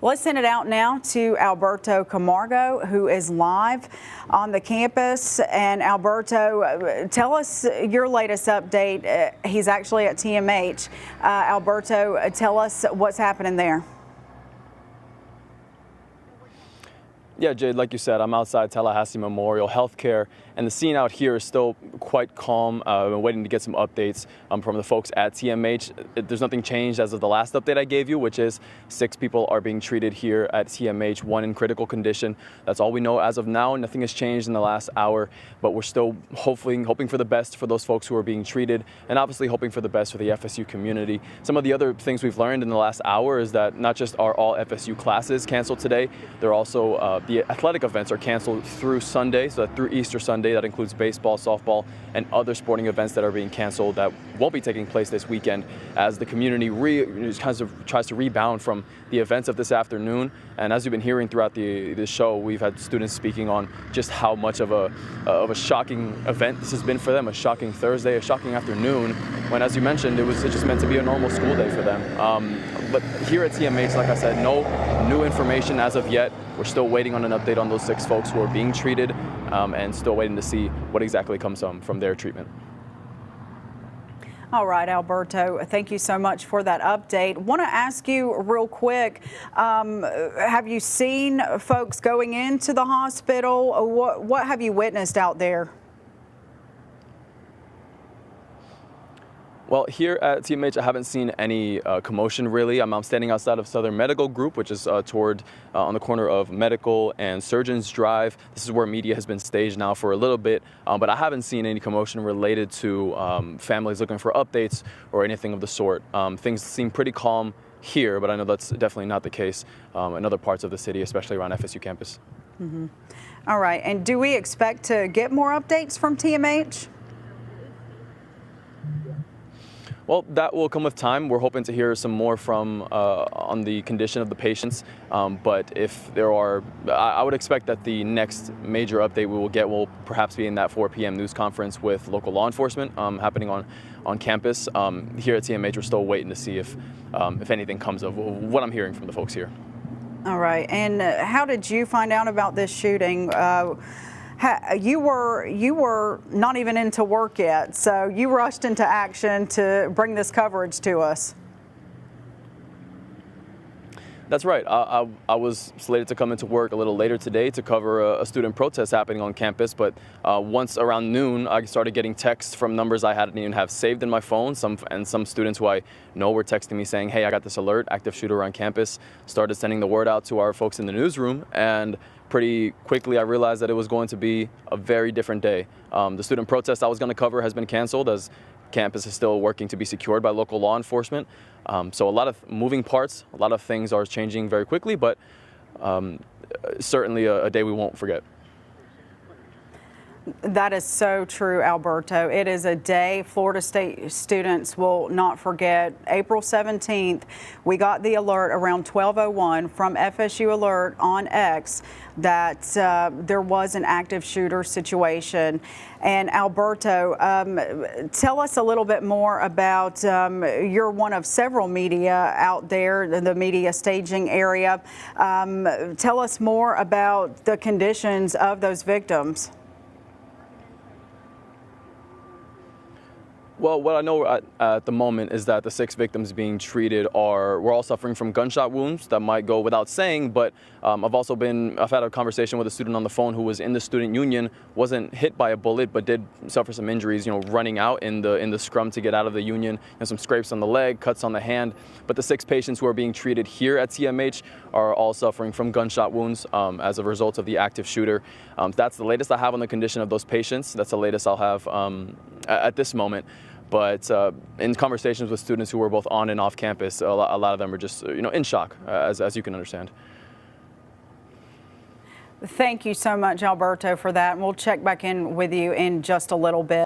Let's send it out now to Alberto Camargo, who is live on the campus. And Alberto, tell us your latest update. He's actually at TMH. Alberto, tell us what's happening there. Yeah, Jade, like you said, I'm outside Tallahassee Memorial Healthcare, and the scene out here is still quite calm. I've been waiting to get some updates from the folks at TMH. There's nothing changed as of the last update I gave you, which is 6 people are being treated here at TMH, 1 in critical condition. That's all we know as of now. Nothing has changed in the last hour, but we're still hoping for the best for those folks who are being treated, and obviously hoping for the best for the FSU community. Some of the other things we've learned in the last hour is that not just are all FSU classes canceled today, they're also the athletic events are canceled through Sunday, so through Easter Sunday. That includes baseball, softball, and other sporting events that are being canceled that won't be taking place this weekend as the community tries to rebound from the events of this afternoon. And as you've been hearing throughout the show, we've had students speaking on just how much of a shocking event this has been for them, a shocking Thursday, a shocking afternoon, when, as you mentioned, it was just meant to be a normal school day for them. But here at TMH, like I said, no new information as of yet. We're still waiting on an update on those 6 folks who are being treated and still waiting to see what exactly comes from their treatment. All right, Alberto, thank you so much for that update. Want to ask you real quick, have you seen folks going into the hospital? What have you witnessed out there? Well, here at TMH, I haven't seen any commotion, really. I'm standing outside of Southern Medical Group, which is toward on the corner of Medical and Surgeons Drive. This is where media has been staged now for a little bit, but I haven't seen any commotion related to families looking for updates or anything of the sort. Things seem pretty calm here, but I know that's definitely not the case in other parts of the city, especially around FSU campus. Mm-hmm. All right, and do we expect to get more updates from TMH? Well, that will come with time. We're hoping to hear some more from on the condition of the patients. But if there are, I would expect that the next major update we will get will perhaps be in that 4 p.m. news conference with local law enforcement happening on campus. Here at TMH, we're still waiting to see if anything comes of what I'm hearing from the folks here. All right. And how did you find out about this shooting? You were not even into work yet, so you rushed into action to bring this coverage to us. That's right. I was slated to come into work a little later today to cover a student protest happening on campus, but once around noon, I started getting texts from numbers I hadn't even have saved in my phone. Some students who I know were texting me saying, "Hey, I got this alert, active shooter on campus." Started sending the word out to our folks in the newsroom, and pretty quickly I realized that it was going to be a very different day. The student protest I was going to cover has been canceled as campus is still working to be secured by local law enforcement. So a lot of moving parts, a lot of things are changing very quickly, but certainly a day we won't forget. That is so true, Alberto. It is a day Florida State students will not forget. April 17th, we got the alert around 12:01 from FSU Alert on X that there was an active shooter situation. And Alberto, tell us a little bit more about, you're one of several media out there, the media staging area. Tell us more about the conditions of those victims. Well, what I know at the moment is that the 6 victims being treated were all suffering from gunshot wounds. That might go without saying, but I've had a conversation with a student on the phone who was in the student union, wasn't hit by a bullet, but did suffer some injuries, running out in the scrum to get out of the union, and some scrapes on the leg, cuts on the hand. But the 6 patients who are being treated here at TMH are all suffering from gunshot wounds as a result of the active shooter. That's the latest I have on the condition of those patients. That's the latest I'll have at this moment. But in conversations with students who were both on and off campus, a lot of them are just in shock, as you can understand. Thank you so much, Alberto, for that. And we'll check back in with you in just a little bit.